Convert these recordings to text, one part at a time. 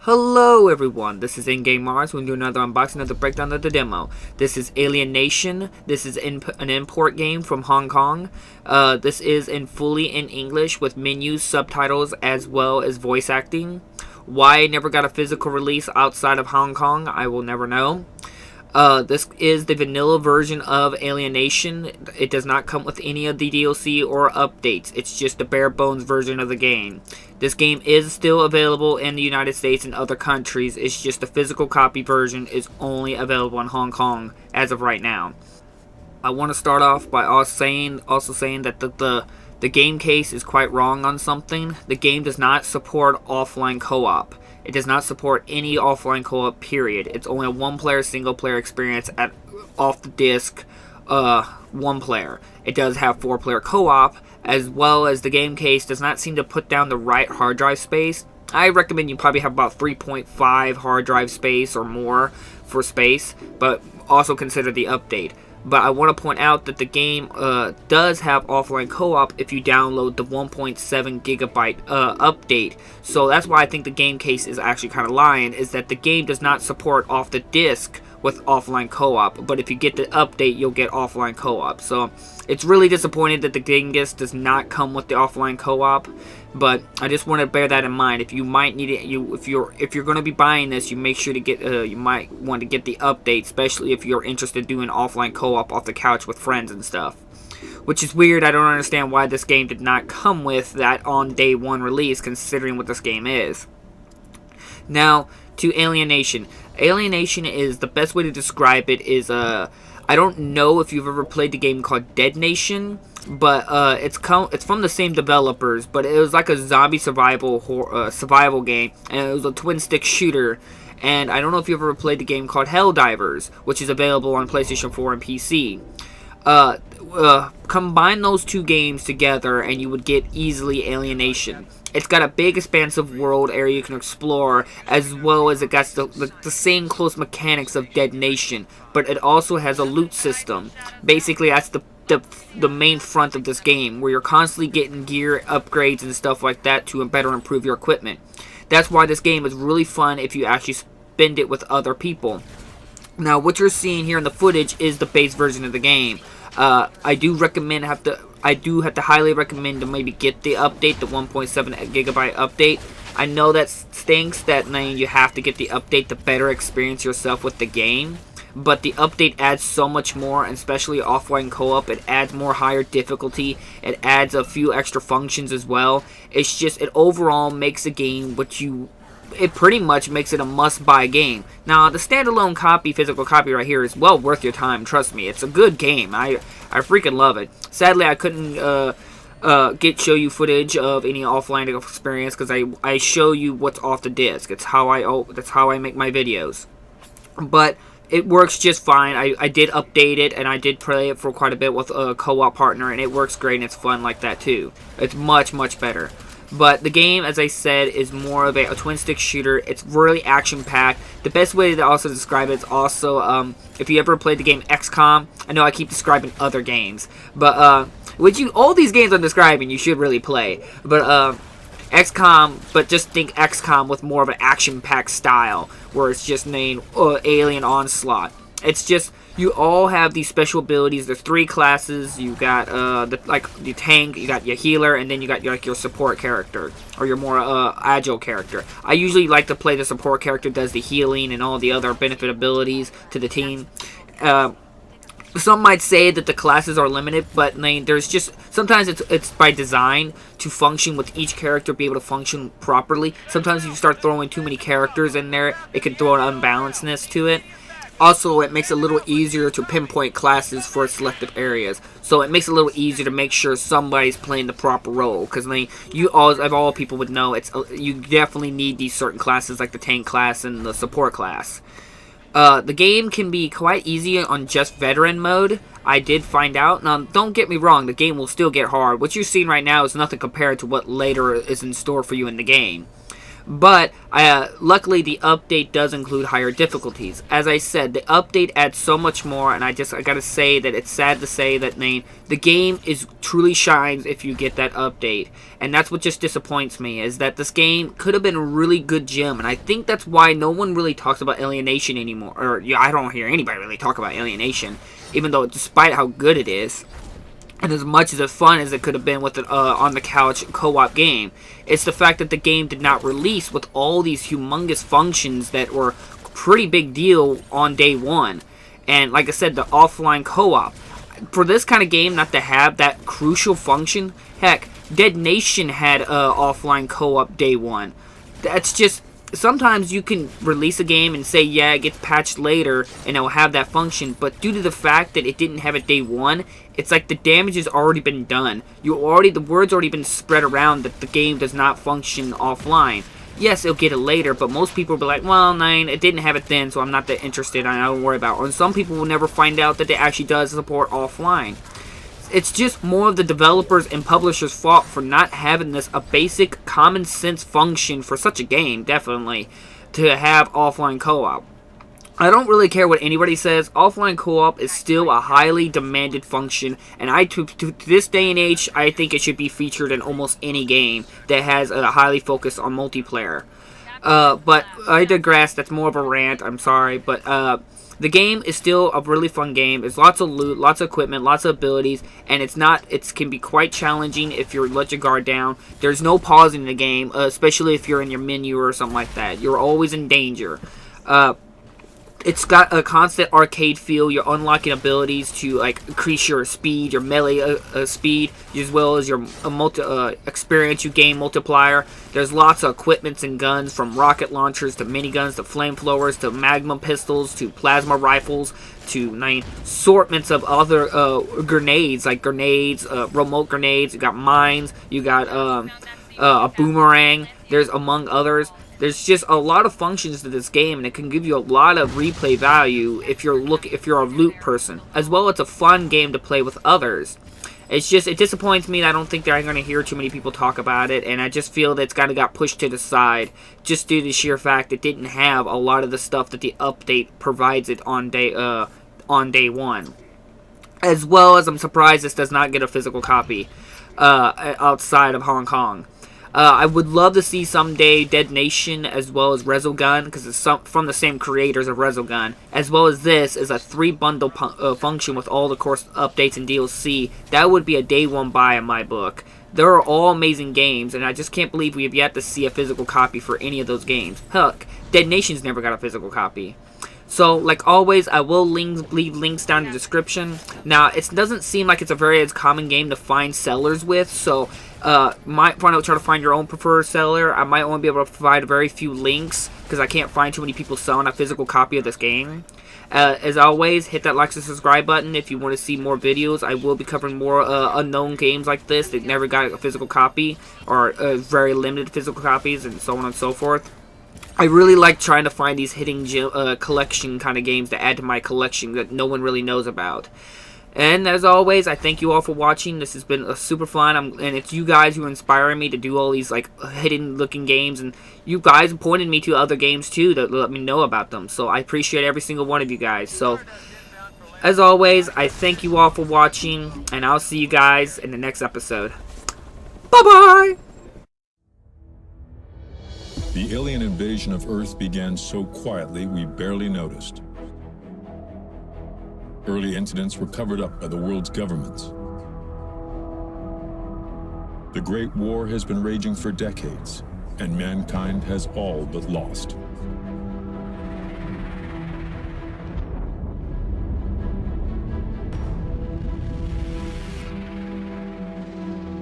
Hello everyone, this is In-Game Mars. We're going to do another unboxing of the breakdown of the demo. This is Alienation. This is an import game from Hong Kong. This is fully in English with menus, subtitles, as well as voice acting. Why it never got a physical release outside of Hong Kong, I will never know. This is the vanilla version of Alienation. It does not come with any of the DLC or updates. It's just the bare bones version of the game. This game is still available in the United States and other countries. It's just the physical copy version is only available in Hong Kong as of right now. I want to start off by also saying that the game case is quite wrong on something. The game does not support offline co-op. It does not support any offline co-op, period. It's only a one-player, single-player experience off the disc, one player. It does have four-player co-op, as well as the game case does not seem to put down the right hard drive space. I recommend you probably have about 3.5 hard drive space or more for space, but also consider the update. But I want to point out that the game does have offline co-op if you download the 1.7 gigabyte update. So that's why I think the game case is actually kind of lying, is that the game does not support off the disc with offline co-op. But if you get the update, you'll get offline co-op. So it's really disappointing that the game disc does not come with the offline co-op. But I just want to bear that in mind. If you might need it, if you're going to be buying this, you make sure to get you might want to get the update, especially if you're interested in doing offline co-op off the couch with friends and stuff. Which is weird. I don't understand why this game did not come with that on day one release, considering what this game is. Now to Alienation. Alienation is the best way to describe it is I don't know if you've ever played the game called Dead Nation, but it's from the same developers, but it was like a zombie survival game, and it was a twin stick shooter. And I don't know if you've ever played the game called Helldivers, which is available on PlayStation 4 and PC. Combine those two games together and you would get easily Alienation. It's got a big expansive world area you can explore, as well as it got the same close mechanics of Dead Nation, but it also has a loot system. Basically, that's the main front of this game, where you're constantly getting gear upgrades and stuff like that to better improve your equipment. That's why this game is really fun if you actually spend it with other people. Now, what you're seeing here in the footage is the base version of the game. I do have to highly recommend to maybe get the update, the 1.7 gigabyte update. I know that stinks that you have to get the update to better experience yourself with the game, but the update adds so much more, and especially offline co-op. It adds more higher difficulty. It adds a few extra functions as well. It's just, it overall makes the game it pretty much makes it a must-buy game. Now, the standalone copy, physical copy right here is well worth your time, trust me. It's a good game. I freaking love it. Sadly, I couldn't show you footage of any offline experience because I show you what's off the disc. That's how I make my videos. But it works just fine. I did update it, and I did play it for quite a bit with a co-op partner, and it works great, and it's fun like that too. It's much, much better. But the game, as I said, is more of a twin-stick shooter. It's really action-packed. The best way to also describe it is also, if you ever played the game XCOM, I know I keep describing other games, but all these games I'm describing, you should really play. But XCOM, but just think XCOM with more of an action-packed style, where it's just named Alien Onslaught. It's just, you all have these special abilities. There's three classes. You got the tank, you got your healer, and then you got your support character, or your more agile character. I usually like to play the support character, does the healing and all the other benefit abilities to the team. Some might say that the classes are limited, but there's just, sometimes it's by design to function with each character, be able to function properly. Sometimes if you start throwing too many characters in there, it can throw an unbalancedness to it. Also, it makes it a little easier to pinpoint classes for selective areas. So it makes it a little easier to make sure somebody's playing the proper role. Because all people would know, you definitely need these certain classes like the tank class and the support class. The game can be quite easy on just veteran mode. I did find out. Now, don't get me wrong, the game will still get hard. What you're seeing right now is nothing compared to what later is in store for you in the game. But luckily, the update does include higher difficulties. As I said, the update adds so much more, and I gotta say that it's sad to say that the game is truly shines if you get that update, and that's what just disappoints me, is that this game could have been a really good gem, and I think that's why no one really talks about Alienation anymore. Or yeah, I don't hear anybody really talk about Alienation, even though despite how good it is, and as much as fun as it could have been with an on-the-couch co-op game, it's the fact that the game did not release with all these humongous functions that were pretty big deal on day one. And like I said, the offline co-op. For this kind of game not to have that crucial function, heck, Dead Nation had offline co-op day one. That's just... Sometimes you can release a game and say, yeah, it gets patched later and it'll have that function, but due to the fact that it didn't have it day one, it's like the damage has already been done. The word's already been spread around that the game does not function offline. Yes, it'll get it later, but most people will be like, well, nine, it didn't have it then, so I'm not that interested, I don't worry about it. And some people will never find out that it actually does support offline. It's just more of the developers and publishers' fault for not having this a basic common sense function for such a game, definitely, to have offline co-op. I don't really care what anybody says, offline co-op is still a highly demanded function, and to this day and age, I think it should be featured in almost any game that has a highly focus on multiplayer. But I digress, that's more of a rant, I'm sorry, but the game is still a really fun game. There's lots of loot, lots of equipment, lots of abilities, and it can be quite challenging if you let your guard down. There's no pausing the game, especially if you're in your menu or something like that. You're always in danger. It's got a constant arcade feel. You're unlocking abilities to increase your speed, your melee speed, as well as your experience you gain multiplier. There's lots of equipments and guns, from rocket launchers to miniguns to flamethrowers to magnum pistols to plasma rifles to assortments of other grenades, like remote grenades. You got mines. You got a boomerang. There's among others. There's just a lot of functions to this game, and it can give you a lot of replay value if you're a loot person. As well, it's a fun game to play with others. It disappoints me that I don't think that I'm going to hear too many people talk about it, and I just feel that it's kind of got pushed to the side just due to the sheer fact it didn't have a lot of the stuff that the update provides it on day one. As well as I'm surprised this does not get a physical copy outside of Hong Kong. I would love to see someday Dead Nation as well as Resogun, because it's from the same creators of Resogun, as well as this is a 3-bundle function with all the course updates and DLC. That would be a day one buy in my book. They're all amazing games, and I just can't believe we have yet to see a physical copy for any of those games. Heck, Dead Nation's never got a physical copy. So, like always, I will leave links down in the description. Now, it doesn't seem like it's a very common game to find sellers with, so might try to find your own preferred seller. I might only be able to provide a very few links, because I can't find too many people selling a physical copy of this game. As always, hit that like and subscribe button if you want to see more videos. I will be covering more unknown games like this that never got a physical copy, or very limited physical copies, and so on and so forth. I really like trying to find these hidden collection kind of games to add to my collection that no one really knows about. And as always, I thank you all for watching. This has been super fun, and it's you guys who are inspiring me to do all these hidden looking games, and you guys pointed me to other games too to let me know about them. So I appreciate every single one of you guys. So as always, I thank you all for watching, and I'll see you guys in the next episode. Bye bye. The alien invasion of Earth began so quietly we barely noticed. Early incidents were covered up by the world's governments. The Great War has been raging for decades, and mankind has all but lost.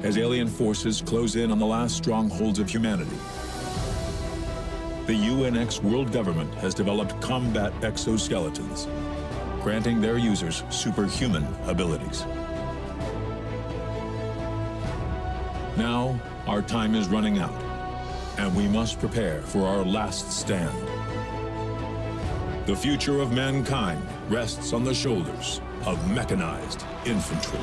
As alien forces close in on the last strongholds of humanity, the UNX world government has developed combat exoskeletons, granting their users superhuman abilities. Now, our time is running out, and we must prepare for our last stand. The future of mankind rests on the shoulders of mechanized infantry.